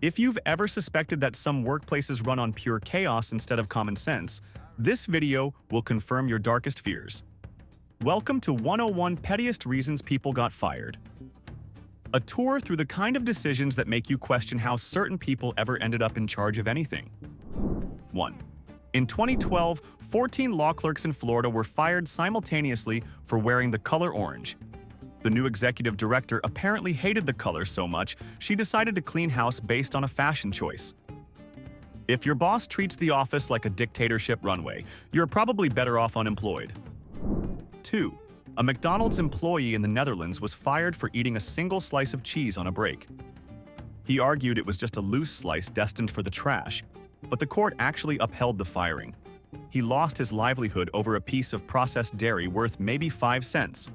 If you've ever suspected that some workplaces run on pure chaos instead of common sense, this video will confirm your darkest fears. Welcome to 101 Pettiest Reasons People Got Fired. A tour through the kind of decisions that make you question how certain people ever ended up in charge of anything. 1. In 2012, 14 law clerks in Florida were fired simultaneously for wearing the color orange. The new executive director apparently hated the color so much, she decided to clean house based on a fashion choice. If your boss treats the office like a dictatorship runway, you're probably better off unemployed. 2. A McDonald's employee in the Netherlands was fired for eating a single slice of cheese on a break. He argued it was just a loose slice destined for the trash, but the court actually upheld the firing. He lost his livelihood over a piece of processed dairy worth maybe 5 cents.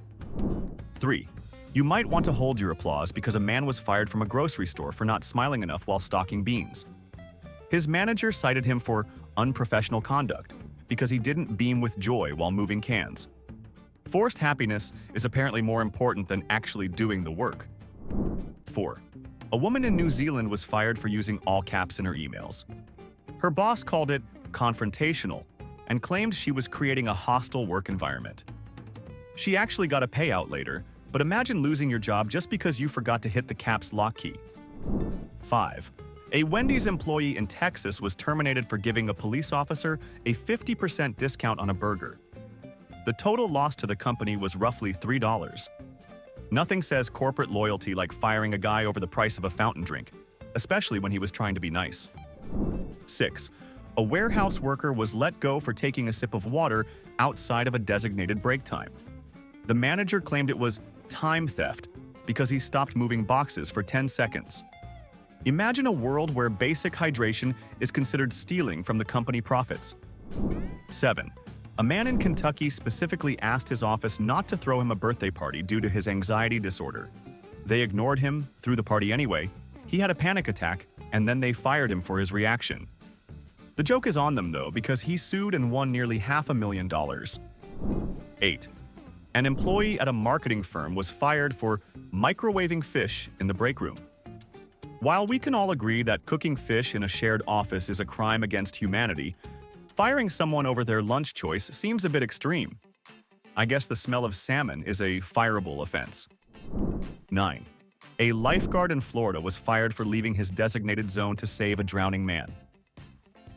3. You might want to hold your applause because a man was fired from a grocery store for not smiling enough while stocking beans. His manager cited him for unprofessional conduct because he didn't beam with joy while moving cans. Forced happiness is apparently more important than actually doing the work. 4. A woman in New Zealand was fired for using all caps in her emails. Her boss called it confrontational and claimed she was creating a hostile work environment. She actually got a payout later, but imagine losing your job just because you forgot to hit the caps lock key. 5. A Wendy's employee in Texas was terminated for giving a police officer a 50% discount on a burger. The total loss to the company was roughly $3. Nothing says corporate loyalty like firing a guy over the price of a fountain drink, especially when he was trying to be nice. 6. A warehouse worker was let go for taking a sip of water outside of a designated break time. The manager claimed it was time theft because he stopped moving boxes for 10 seconds. Imagine a world where basic hydration is considered stealing from the company profits. 7. A man in Kentucky specifically asked his office not to throw him a birthday party due to his anxiety disorder. They ignored him, threw the party anyway. He had a panic attack, and then they fired him for his reaction. The joke is on them, though, because he sued and won nearly $500,000. 8. An employee at a marketing firm was fired for microwaving fish in the break room. While we can all agree that cooking fish in a shared office is a crime against humanity, firing someone over their lunch choice seems a bit extreme. I guess the smell of salmon is a fireable offense. 9. A lifeguard in Florida was fired for leaving his designated zone to save a drowning man.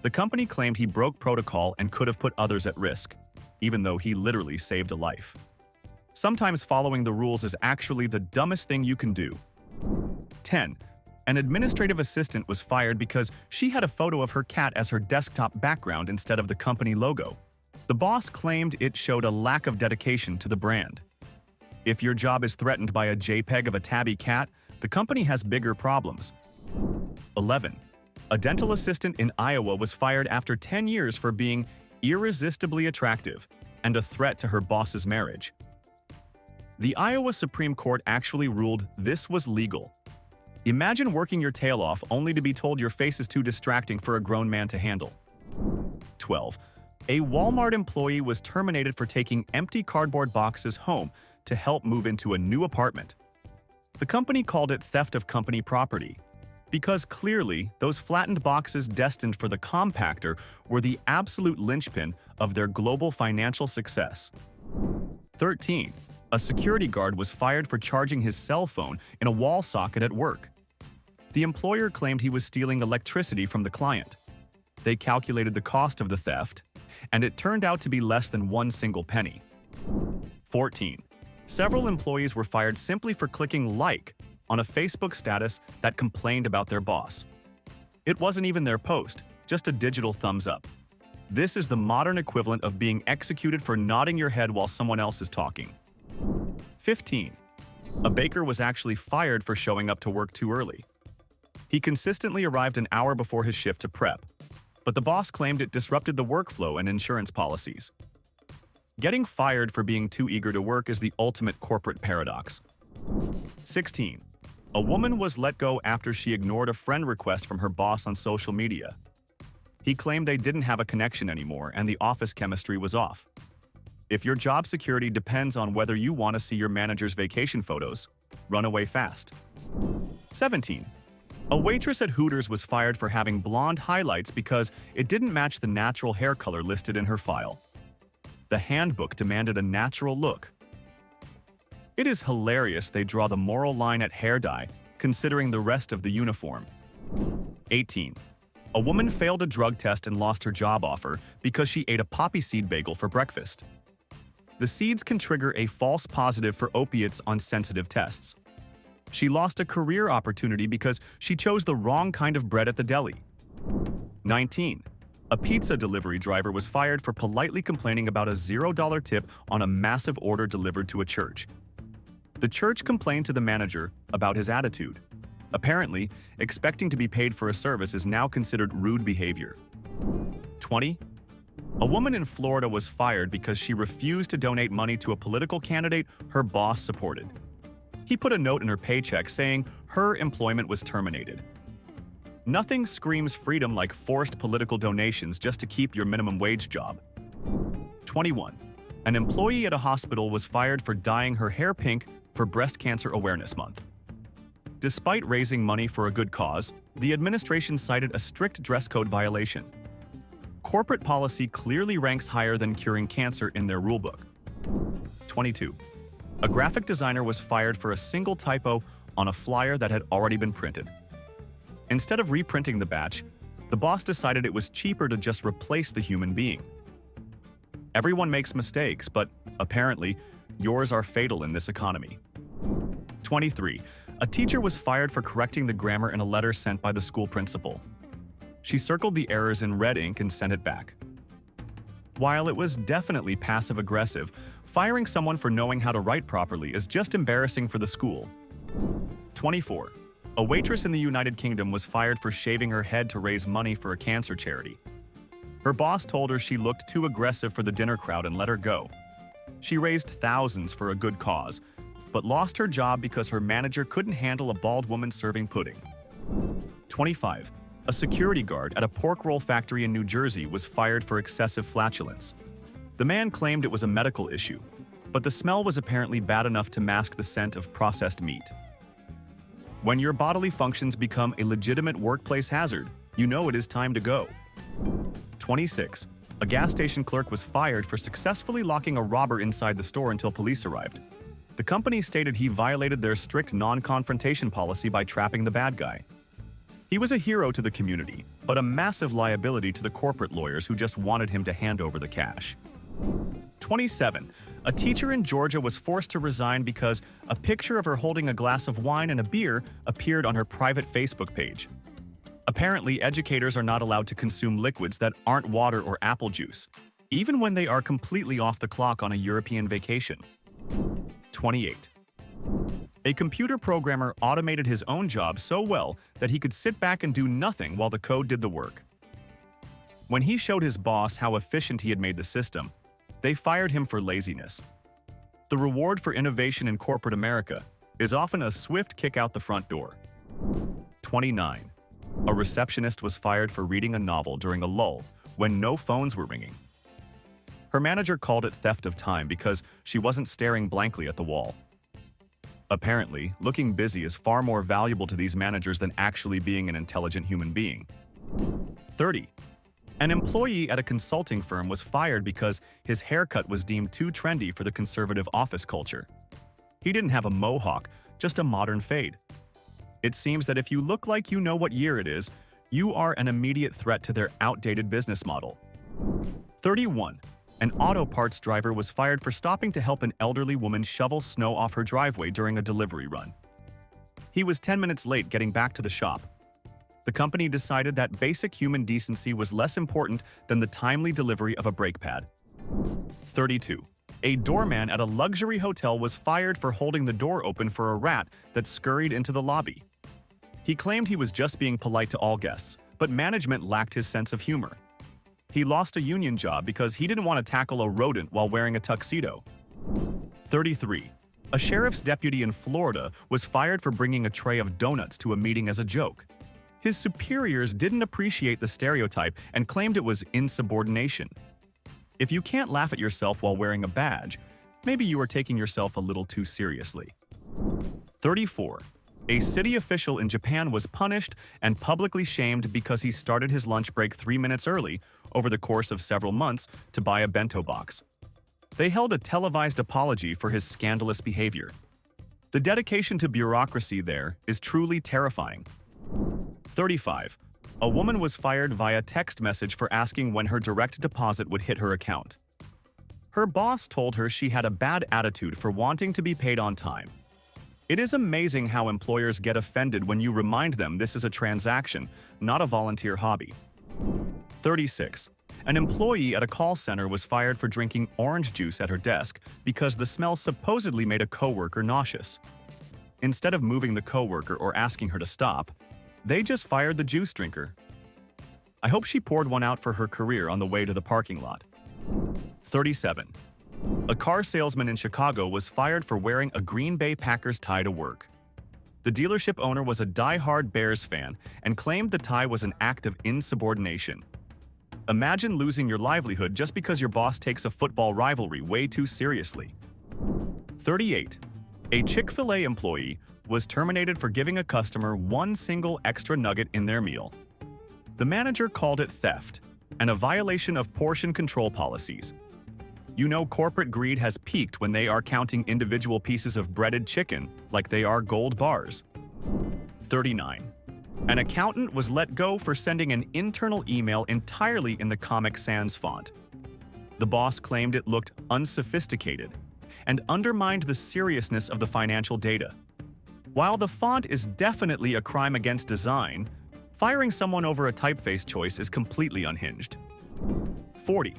The company claimed he broke protocol and could have put others at risk, even though he literally saved a life. Sometimes following the rules is actually the dumbest thing you can do. 10. An administrative assistant was fired because she had a photo of her cat as her desktop background instead of the company logo. The boss claimed it showed a lack of dedication to the brand. If your job is threatened by a JPEG of a tabby cat, the company has bigger problems. 11. A dental assistant in Iowa was fired after 10 years for being irresistibly attractive and a threat to her boss's marriage. The Iowa Supreme Court actually ruled this was legal. Imagine working your tail off only to be told your face is too distracting for a grown man to handle. 12. A Walmart employee was terminated for taking empty cardboard boxes home to help move into a new apartment. The company called it theft of company property, because clearly those flattened boxes destined for the compactor were the absolute linchpin of their global financial success. 13. A security guard was fired for charging his cell phone in a wall socket at work. The employer claimed he was stealing electricity from the client. They calculated the cost of the theft, and it turned out to be less than 1 single penny. 14. Several employees were fired simply for clicking like on a Facebook status that complained about their boss. It wasn't even their post, just a digital thumbs up. This is the modern equivalent of being executed for nodding your head while someone else is talking. 15. A baker was actually fired for showing up to work too early. He consistently arrived an hour before his shift to prep, but the boss claimed it disrupted the workflow and insurance policies. Getting fired for being too eager to work is the ultimate corporate paradox. 16. A woman was let go after she ignored a friend request from her boss on social media. He claimed they didn't have a connection anymore and the office chemistry was off. If your job security depends on whether you want to see your manager's vacation photos, run away fast. 17. A waitress at Hooters was fired for having blonde highlights because it didn't match the natural hair color listed in her file. The handbook demanded a natural look. It is hilarious they draw the moral line at hair dye, considering the rest of the uniform. 18. A woman failed a drug test and lost her job offer because she ate a poppy seed bagel for breakfast. The seeds can trigger a false positive for opiates on sensitive tests. She lost a career opportunity because she chose the wrong kind of bread at the deli. 19. A pizza delivery driver was fired for politely complaining about a $0 tip on a massive order delivered to a church. The church complained to the manager about his attitude. Apparently, expecting to be paid for a service is now considered rude behavior. 20. A woman in Florida was fired because she refused to donate money to a political candidate her boss supported. He put a note in her paycheck saying her employment was terminated. Nothing screams freedom like forced political donations just to keep your minimum wage job. 21. An employee at a hospital was fired for dyeing her hair pink for Breast Cancer Awareness Month. Despite raising money for a good cause, the administration cited a strict dress code violation. Corporate policy clearly ranks higher than curing cancer in their rulebook. 22. A graphic designer was fired for a single typo on a flyer that had already been printed. Instead of reprinting the batch, the boss decided it was cheaper to just replace the human being. Everyone makes mistakes, but apparently, yours are fatal in this economy. 23. A teacher was fired for correcting the grammar in a letter sent by the school principal. She circled the errors in red ink and sent it back. While it was definitely passive-aggressive, firing someone for knowing how to write properly is just embarrassing for the school. 24. A waitress in the United Kingdom was fired for shaving her head to raise money for a cancer charity. Her boss told her she looked too aggressive for the dinner crowd and let her go. She raised thousands for a good cause, but lost her job because her manager couldn't handle a bald woman serving pudding. 25. A security guard at a pork roll factory in New Jersey was fired for excessive flatulence. The man claimed it was a medical issue, but the smell was apparently bad enough to mask the scent of processed meat. When your bodily functions become a legitimate workplace hazard, you know it is time to go. 26. A gas station clerk was fired for successfully locking a robber inside the store until police arrived. The company stated he violated their strict non-confrontation policy by trapping the bad guy. He was a hero to the community, but a massive liability to the corporate lawyers who just wanted him to hand over the cash. 27. A teacher in Georgia was forced to resign because a picture of her holding a glass of wine and a beer appeared on her private Facebook page. Apparently, educators are not allowed to consume liquids that aren't water or apple juice, even when they are completely off the clock on a European vacation. 28. A computer programmer automated his own job so well that he could sit back and do nothing while the code did the work. When he showed his boss how efficient he had made the system, they fired him for laziness. The reward for innovation in corporate America is often a swift kick out the front door. 29. A receptionist was fired for reading a novel during a lull when no phones were ringing. Her manager called it theft of time because she wasn't staring blankly at the wall. Apparently, looking busy is far more valuable to these managers than actually being an intelligent human being. 30. An employee at a consulting firm was fired because his haircut was deemed too trendy for the conservative office culture. He didn't have a mohawk, just a modern fade. It seems that if you look like you know what year it is, you are an immediate threat to their outdated business model. 31. An auto parts driver was fired for stopping to help an elderly woman shovel snow off her driveway during a delivery run. He was 10 minutes late getting back to the shop. The company decided that basic human decency was less important than the timely delivery of a brake pad. 32. A doorman at a luxury hotel was fired for holding the door open for a rat that scurried into the lobby. He claimed he was just being polite to all guests, but management lacked his sense of humor. He lost a union job because he didn't want to tackle a rodent while wearing a tuxedo. 33. A sheriff's deputy in Florida was fired for bringing a tray of donuts to a meeting as a joke. His superiors didn't appreciate the stereotype and claimed it was insubordination. If you can't laugh at yourself while wearing a badge, maybe you are taking yourself a little too seriously. 34. A city official in Japan was punished and publicly shamed because he started his lunch break 3 minutes early over the course of several months to buy a bento box. They held a televised apology for his scandalous behavior. The dedication to bureaucracy there is truly terrifying. 35. A woman was fired via text message for asking when her direct deposit would hit her account. Her boss told her she had a bad attitude for wanting to be paid on time. It is amazing how employers get offended when you remind them this is a transaction, not a volunteer hobby. 36. An employee at a call center was fired for drinking orange juice at her desk because the smell supposedly made a coworker nauseous. Instead of moving the coworker or asking her to stop, they just fired the juice drinker. I hope she poured one out for her career on the way to the parking lot. 37. A car salesman in Chicago was fired for wearing a Green Bay Packers tie to work. The dealership owner was a die-hard Bears fan and claimed the tie was an act of insubordination. Imagine losing your livelihood just because your boss takes a football rivalry way too seriously. 38. A Chick-fil-A employee was terminated for giving a customer one single extra nugget in their meal. The manager called it theft and a violation of portion control policies. You know corporate greed has peaked when they are counting individual pieces of breaded chicken like they are gold bars. 39. An accountant was let go for sending an internal email entirely in the Comic Sans font. The boss claimed it looked unsophisticated and undermined the seriousness of the financial data. While the font is definitely a crime against design, firing someone over a typeface choice is completely unhinged. 40.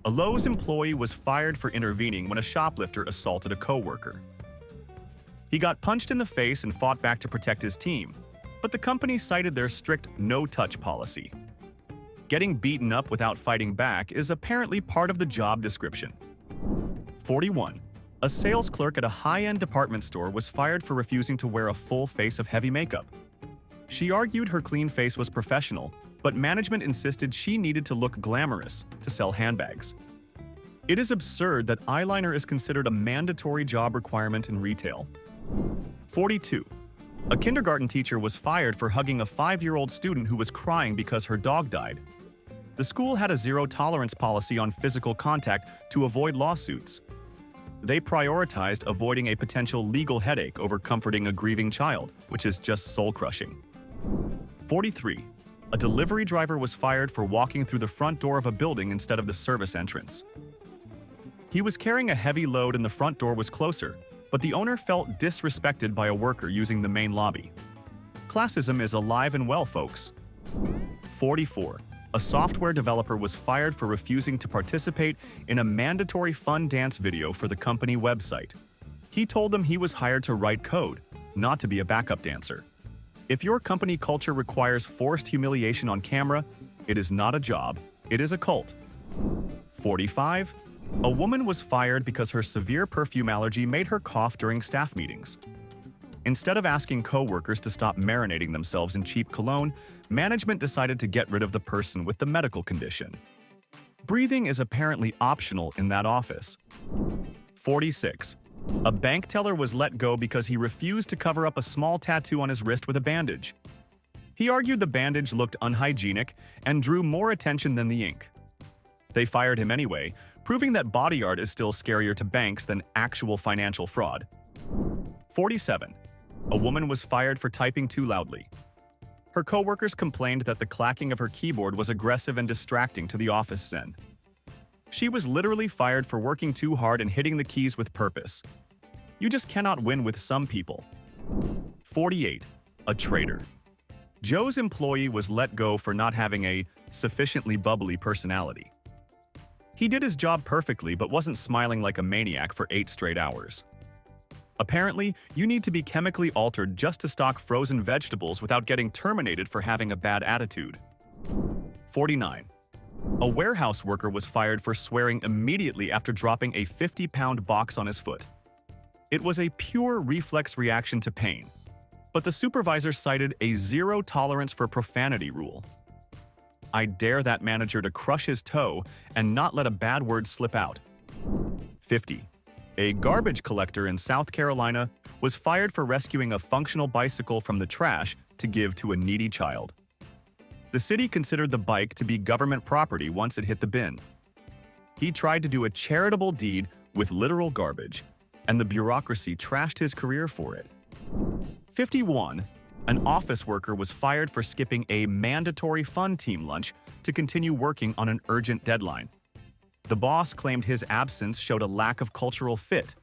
A Lowe's employee was fired for intervening when a shoplifter assaulted a coworker. He got punched in the face and fought back to protect his team, but the company cited their strict no-touch policy. Getting beaten up without fighting back is apparently part of the job description. 41. A sales clerk at a high-end department store was fired for refusing to wear a full face of heavy makeup. She argued her clean face was professional, but management insisted she needed to look glamorous to sell handbags. It is absurd that eyeliner is considered a mandatory job requirement in retail. 42. A kindergarten teacher was fired for hugging a 5-year-old student who was crying because her dog died. The school had a zero-tolerance policy on physical contact to avoid lawsuits. They prioritized avoiding a potential legal headache over comforting a grieving child, which is just soul-crushing. 43. A delivery driver was fired for walking through the front door of a building instead of the service entrance. He was carrying a heavy load and the front door was closer, but the owner felt disrespected by a worker using the main lobby. Classism is alive and well, folks. 44. A software developer was fired for refusing to participate in a mandatory fun dance video for the company website. He told them he was hired to write code, not to be a backup dancer. If your company culture requires forced humiliation on camera, it is not a job, it is a cult. 45. A woman was fired because her severe perfume allergy made her cough during staff meetings. Instead of asking coworkers to stop marinating themselves in cheap cologne, management decided to get rid of the person with the medical condition. Breathing is apparently optional in that office. 46. A bank teller was let go because he refused to cover up a small tattoo on his wrist with a bandage. He argued the bandage looked unhygienic and drew more attention than the ink. They fired him anyway, proving that body art is still scarier to banks than actual financial fraud. 47. A woman was fired for typing too loudly. Her coworkers complained that the clacking of her keyboard was aggressive and distracting to the office zen. She was literally fired for working too hard and hitting the keys with purpose. You just cannot win with some people. 48. A traitor. Joe's employee was let go for not having a sufficiently bubbly personality. He did his job perfectly but wasn't smiling like a maniac for 8 straight hours. Apparently, you need to be chemically altered just to stock frozen vegetables without getting terminated for having a bad attitude. 49. A warehouse worker was fired for swearing immediately after dropping a 50-pound box on his foot. It was a pure reflex reaction to pain, but the supervisor cited a zero tolerance for profanity rule. I dare that manager to crush his toe and not let a bad word slip out. 50. A garbage collector in South Carolina was fired for rescuing a functional bicycle from the trash to give to a needy child. The city considered the bike to be government property once it hit the bin. He tried to do a charitable deed with literal garbage, and the bureaucracy trashed his career for it. 51. An office worker was fired for skipping a mandatory fun team lunch to continue working on an urgent deadline. The boss claimed his absence showed a lack of cultural fit.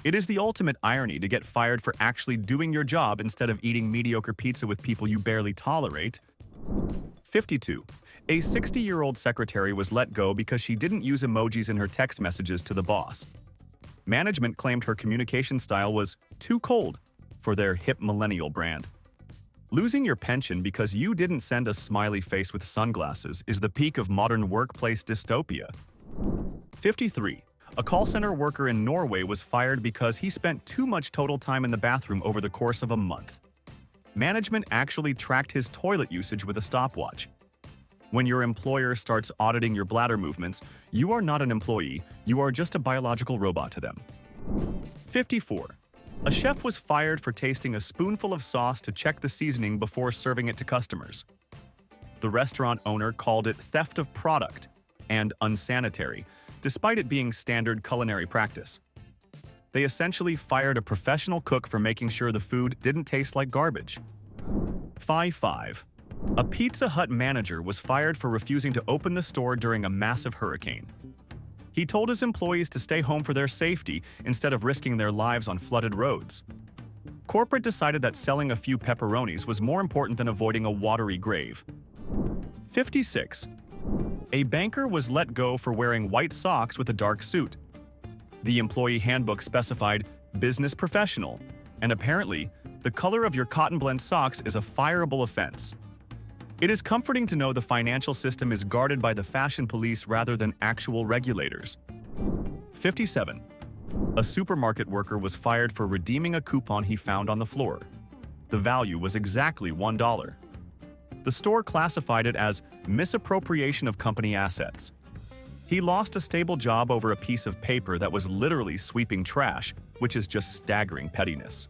It is the ultimate irony to get fired for actually doing your job instead of eating mediocre pizza with people you barely tolerate. 52. A 60-year-old secretary was let go because she didn't use emojis in her text messages to the boss. Management claimed her communication style was too cold for their hip millennial brand. Losing your pension because you didn't send a smiley face with sunglasses is the peak of modern workplace dystopia. 53. A call center worker in Norway was fired because he spent too much total time in the bathroom over the course of a month. Management actually tracked his toilet usage with a stopwatch. When your employer starts auditing your bladder movements, you are not an employee, you are just a biological robot to them. 54. A chef was fired for tasting a spoonful of sauce to check the seasoning before serving it to customers. The restaurant owner called it theft of product and unsanitary, despite it being standard culinary practice. They essentially fired a professional cook for making sure the food didn't taste like garbage. 5. A Pizza Hut manager was fired for refusing to open the store during a massive hurricane. He told his employees to stay home for their safety instead of risking their lives on flooded roads. Corporate decided that selling a few pepperonis was more important than avoiding a watery grave. 56. A banker was let go for wearing white socks with a dark suit. The employee handbook specified business professional, and apparently, the color of your cotton blend socks is a fireable offense. It is comforting to know the financial system is guarded by the fashion police rather than actual regulators. 57. A supermarket worker was fired for redeeming a coupon he found on the floor. The value was exactly $1. The store classified it as misappropriation of company assets. He lost a stable job over a piece of paper that was literally sweeping trash, which is just staggering pettiness.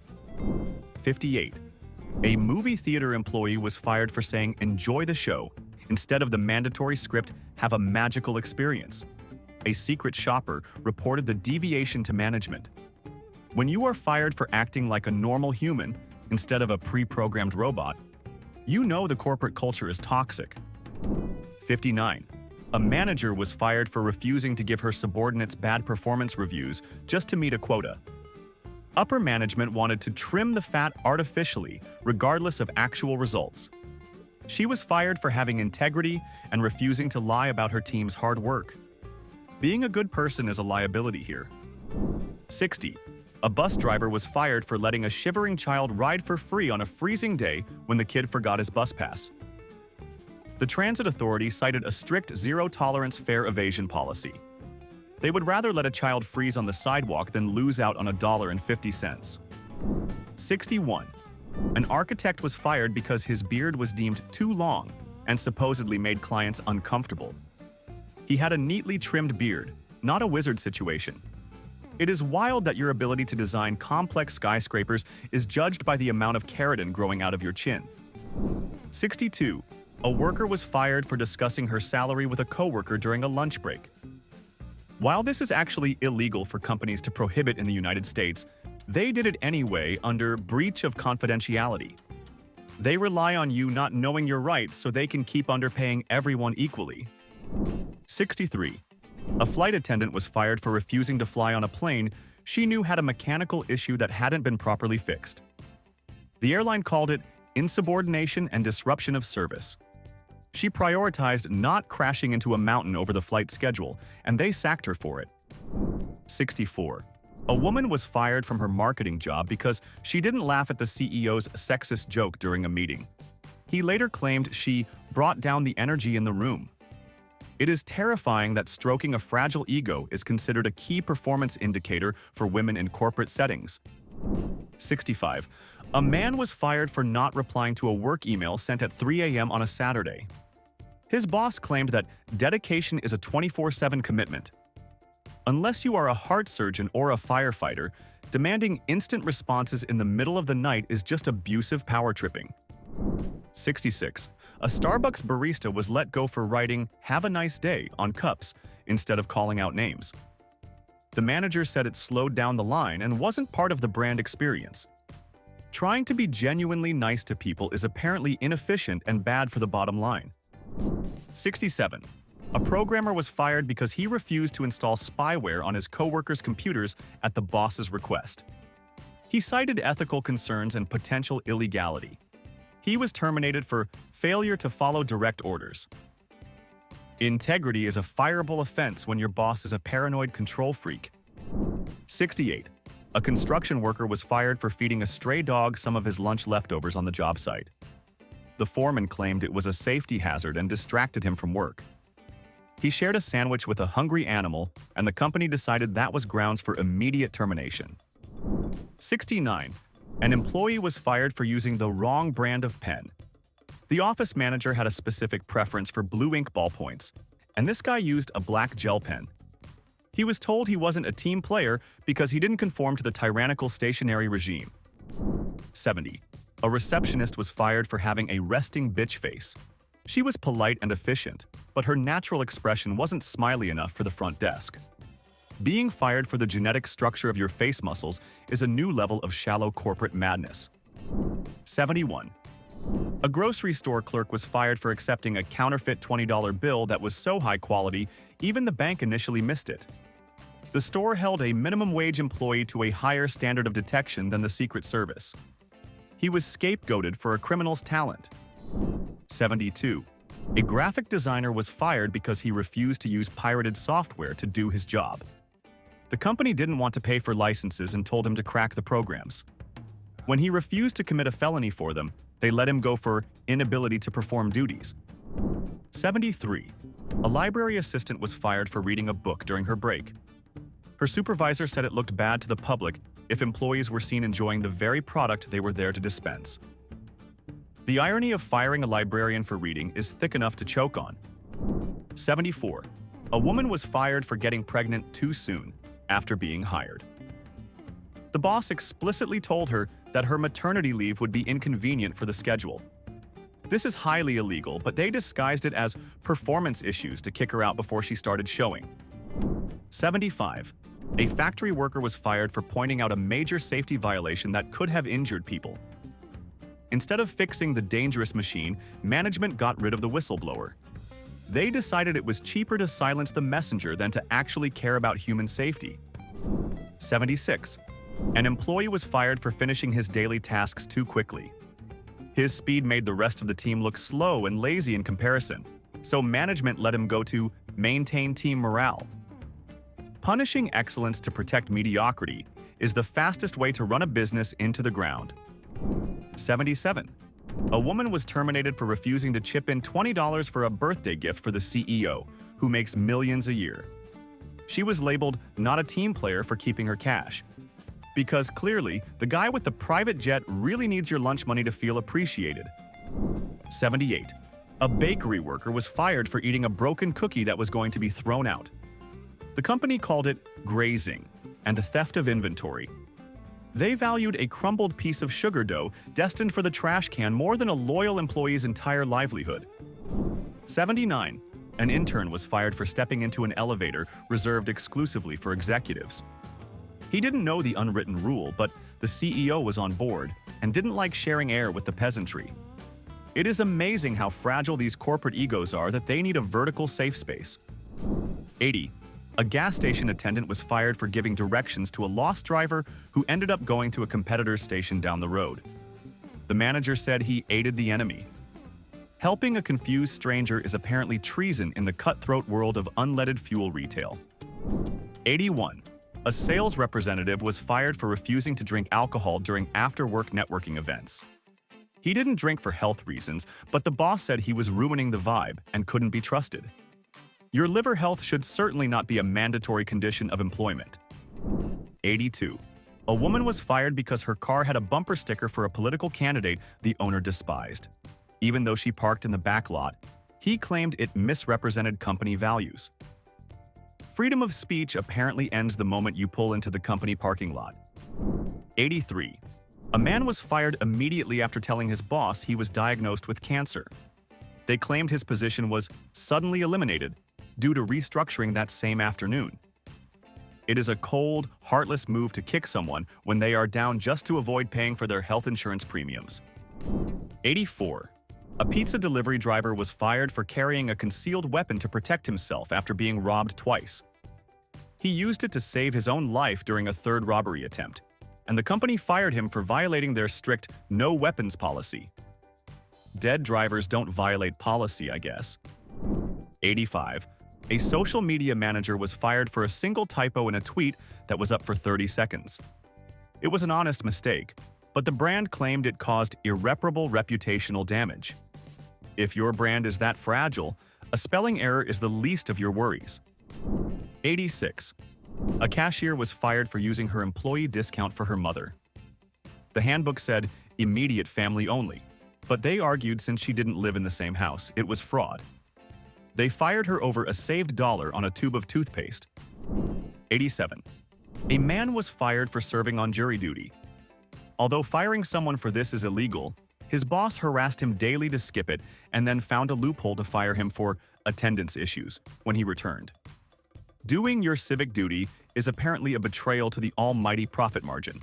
58. A movie theater employee was fired for saying "enjoy the show" instead of the mandatory script "have a magical experience." A secret shopper reported the deviation to management. When you are fired for acting like a normal human instead of a pre-programmed robot, you know the corporate culture is toxic. 59. A manager was fired for refusing to give her subordinates bad performance reviews just to meet a quota. Upper management wanted to trim the fat artificially, regardless of actual results. She was fired for having integrity and refusing to lie about her team's hard work. Being a good person is a liability here. 60. A bus driver was fired for letting a shivering child ride for free on a freezing day when the kid forgot his bus pass. The transit authority cited a strict zero-tolerance fare evasion policy. They would rather let a child freeze on the sidewalk than lose out on $1.50. 61. An architect was fired because his beard was deemed too long and supposedly made clients uncomfortable. He had a neatly trimmed beard, not a wizard situation. It is wild that your ability to design complex skyscrapers is judged by the amount of keratin growing out of your chin. 62. A worker was fired for discussing her salary with a coworker during a lunch break. While this is actually illegal for companies to prohibit in the United States, they did it anyway under breach of confidentiality. They rely on you not knowing your rights so they can keep underpaying everyone equally. 63. A flight attendant was fired for refusing to fly on a plane she knew had a mechanical issue that hadn't been properly fixed. The airline called it insubordination and disruption of service. She prioritized not crashing into a mountain over the flight schedule, and they sacked her for it. 64. A woman was fired from her marketing job because she didn't laugh at the CEO's sexist joke during a meeting. He later claimed she brought down the energy in the room. It is terrifying that stroking a fragile ego is considered a key performance indicator for women in corporate settings. 65. A man was fired for not replying to a work email sent at 3 a.m. on a Saturday. His boss claimed that dedication is a 24/7 commitment. Unless you are a heart surgeon or a firefighter, demanding instant responses in the middle of the night is just abusive power tripping. 66. A Starbucks barista was let go for writing "Have a nice day" on cups instead of calling out names. The manager said it slowed down the line and wasn't part of the brand experience. Trying to be genuinely nice to people is apparently inefficient and bad for the bottom line. 67. A programmer was fired because he refused to install spyware on his coworkers' computers at the boss's request. He cited ethical concerns and potential illegality. He was terminated for failure to follow direct orders. Integrity is a fireable offense when your boss is a paranoid control freak. 68. A construction worker was fired for feeding a stray dog some of his lunch leftovers on the job site. The foreman claimed it was a safety hazard and distracted him from work. He shared a sandwich with a hungry animal, and the company decided that was grounds for immediate termination. 69. An employee was fired for using the wrong brand of pen. The office manager had a specific preference for blue ink ballpoints, and this guy used a black gel pen. He was told he wasn't a team player because he didn't conform to the tyrannical stationery regime. 70. A receptionist was fired for having a resting bitch face. She was polite and efficient, but her natural expression wasn't smiley enough for the front desk. Being fired for the genetic structure of your face muscles is a new level of shallow corporate madness. 71. A grocery store clerk was fired for accepting a counterfeit $20 bill that was so high quality, even the bank initially missed it. The store held a minimum wage employee to a higher standard of detection than the Secret Service. He was scapegoated for a criminal's talent. 72. A graphic designer was fired because he refused to use pirated software to do his job. The company didn't want to pay for licenses and told him to crack the programs. When he refused to commit a felony for them, they let him go for inability to perform duties. 73. A library assistant was fired for reading a book during her break. Her supervisor said it looked bad to the public if employees were seen enjoying the very product they were there to dispense. The irony of firing a librarian for reading is thick enough to choke on. 74. A woman was fired for getting pregnant too soon after being hired. The boss explicitly told her that her maternity leave would be inconvenient for the schedule. This is highly illegal, but they disguised it as performance issues to kick her out before she started showing. 75. A factory worker was fired for pointing out a major safety violation that could have injured people. Instead of fixing the dangerous machine, management got rid of the whistleblower. They decided it was cheaper to silence the messenger than to actually care about human safety. 76. An employee was fired for finishing his daily tasks too quickly. His speed made the rest of the team look slow and lazy in comparison, so management let him go to maintain team morale. Punishing excellence to protect mediocrity is the fastest way to run a business into the ground. 77. A woman was terminated for refusing to chip in $20 for a birthday gift for the CEO, who makes millions a year. She was labeled not a team player for keeping her cash. Because clearly, the guy with the private jet really needs your lunch money to feel appreciated. 78. A bakery worker was fired for eating a broken cookie that was going to be thrown out. The company called it grazing and the theft of inventory. They valued a crumbled piece of sugar dough destined for the trash can more than a loyal employee's entire livelihood. 79. An intern was fired for stepping into an elevator reserved exclusively for executives. He didn't know the unwritten rule, but the CEO was on board and didn't like sharing air with the peasantry. It is amazing how fragile these corporate egos are that they need a vertical safe space. 80. A gas station attendant was fired for giving directions to a lost driver who ended up going to a competitor's station down the road. The manager said he aided the enemy. Helping a confused stranger is apparently treason in the cutthroat world of unleaded fuel retail. 81. A sales representative was fired for refusing to drink alcohol during after-work networking events. He didn't drink for health reasons, but the boss said he was ruining the vibe and couldn't be trusted. Your liver health should certainly not be a mandatory condition of employment. 82. A woman was fired because her car had a bumper sticker for a political candidate the owner despised. Even though she parked in the back lot, he claimed it misrepresented company values. Freedom of speech apparently ends the moment you pull into the company parking lot. 83. A man was fired immediately after telling his boss he was diagnosed with cancer. They claimed his position was suddenly eliminated due to restructuring that same afternoon. It is a cold, heartless move to kick someone when they are down just to avoid paying for their health insurance premiums. 84. A pizza delivery driver was fired for carrying a concealed weapon to protect himself after being robbed twice. He used it to save his own life during a third robbery attempt, and the company fired him for violating their strict no weapons policy. Dead drivers don't violate policy, I guess. 85. A social media manager was fired for a single typo in a tweet that was up for 30 seconds. It was an honest mistake, but the brand claimed it caused irreparable reputational damage. If your brand is that fragile, a spelling error is the least of your worries. 86. A cashier was fired for using her employee discount for her mother. The handbook said immediate family only, but they argued since she didn't live in the same house, it was fraud. They fired her over a saved dollar on a tube of toothpaste. 87. A man was fired for serving on jury duty. Although firing someone for this is illegal, his boss harassed him daily to skip it and then found a loophole to fire him for attendance issues when he returned. Doing your civic duty is apparently a betrayal to the almighty profit margin.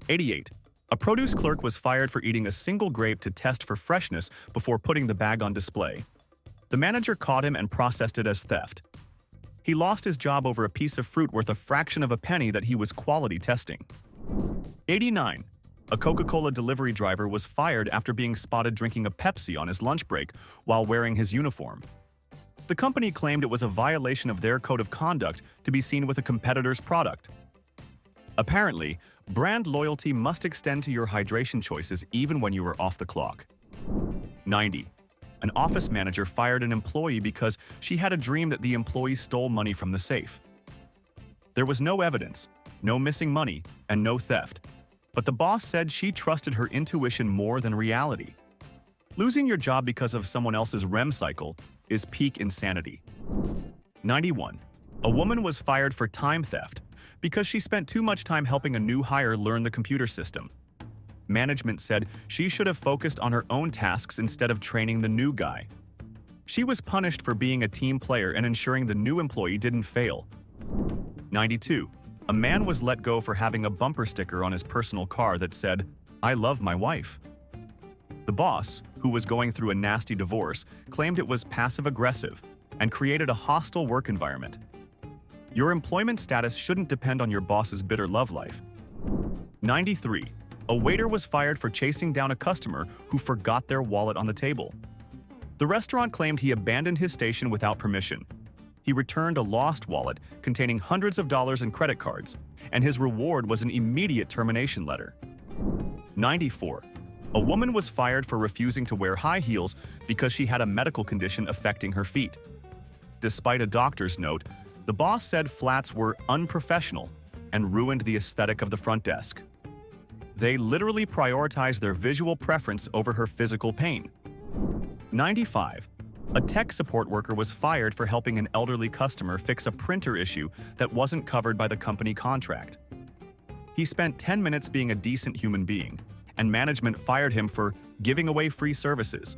88. A produce clerk was fired for eating a single grape to test for freshness before putting the bag on display. The manager caught him and processed it as theft. He lost his job over a piece of fruit worth a fraction of a penny that he was quality testing. 89. A Coca-Cola delivery driver was fired after being spotted drinking a Pepsi on his lunch break while wearing his uniform. The company claimed it was a violation of their code of conduct to be seen with a competitor's product. Apparently, brand loyalty must extend to your hydration choices even when you are off the clock. 90. An office manager fired an employee because she had a dream that the employee stole money from the safe. There was no evidence, no missing money, and no theft. But the boss said she trusted her intuition more than reality. Losing your job because of someone else's REM cycle is peak insanity. 91. A woman was fired for time theft because she spent too much time helping a new hire learn the computer system. Management said she should have focused on her own tasks instead of training the new guy. She was punished for being a team player and ensuring the new employee didn't fail. 92. A man was let go for having a bumper sticker on his personal car that said, "I love my wife." The boss, who was going through a nasty divorce, claimed it was passive-aggressive and created a hostile work environment. Your employment status shouldn't depend on your boss's bitter love life. 93. A waiter was fired for chasing down a customer who forgot their wallet on the table. The restaurant claimed he abandoned his station without permission. He returned a lost wallet containing hundreds of dollars in credit cards, and his reward was an immediate termination letter. 94. A woman was fired for refusing to wear high heels because she had a medical condition affecting her feet. Despite a doctor's note, the boss said flats were unprofessional and ruined the aesthetic of the front desk. They literally prioritized their visual preference over her physical pain. 95. A tech support worker was fired for helping an elderly customer fix a printer issue that wasn't covered by the company contract. He spent 10 minutes being a decent human being, and management fired him for giving away free services.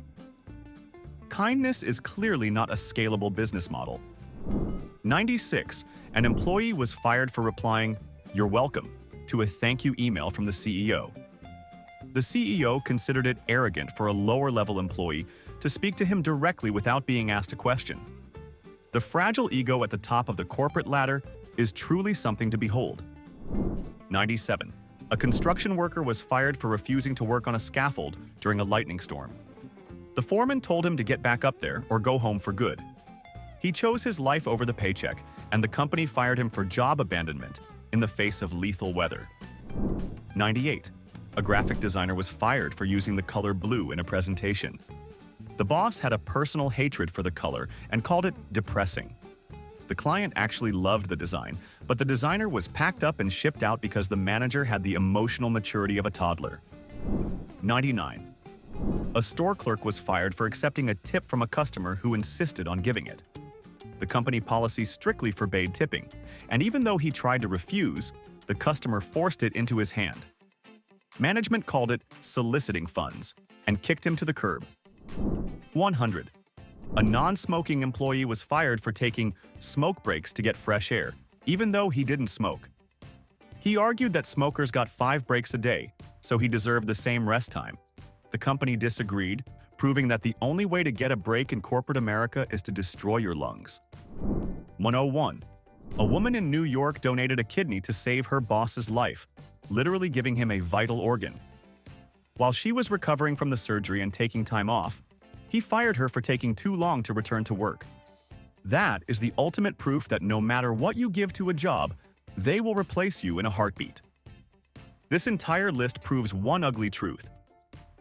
Kindness is clearly not a scalable business model. 96. An employee was fired for replying, "You're welcome," to a thank you email from the CEO. The CEO considered it arrogant for a lower-level employee to speak to him directly without being asked a question. The fragile ego at the top of the corporate ladder is truly something to behold. 97. A construction worker was fired for refusing to work on a scaffold during a lightning storm. The foreman told him to get back up there or go home for good. He chose his life over the paycheck, and the company fired him for job abandonment in the face of lethal weather. 98. A graphic designer was fired for using the color blue in a presentation. The boss had a personal hatred for the color and called it depressing. The client actually loved the design, but the designer was packed up and shipped out because the manager had the emotional maturity of a toddler. 99. A store clerk was fired for accepting a tip from a customer who insisted on giving it. The The company policy strictly forbade tipping, and even though he tried to refuse, the customer forced it into his hand. Management called it soliciting funds and kicked him to the curb. 100. A non-smoking employee was fired for taking smoke breaks to get fresh air, even though he didn't smoke. He argued that smokers got 5 breaks a day, so he deserved the same rest time. The company disagreed, proving that the only way to get a break in corporate America is to destroy your lungs. 101. A woman in New York donated a kidney to save her boss's life, literally giving him a vital organ. While she was recovering from the surgery and taking time off, he fired her for taking too long to return to work. That is the ultimate proof that no matter what you give to a job, they will replace you in a heartbeat. This entire list proves one ugly truth.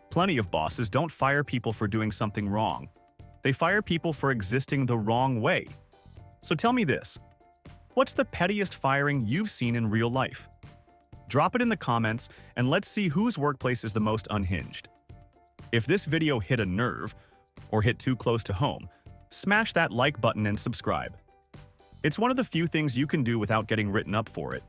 Plenty of bosses don't fire people for doing something wrong. They fire people for existing the wrong way. So tell me this. What's the pettiest firing you've seen in real life? Drop it in the comments and let's see whose workplace is the most unhinged. If this video hit a nerve or hit too close to home, smash that like button and subscribe. It's one of the few things you can do without getting written up for it.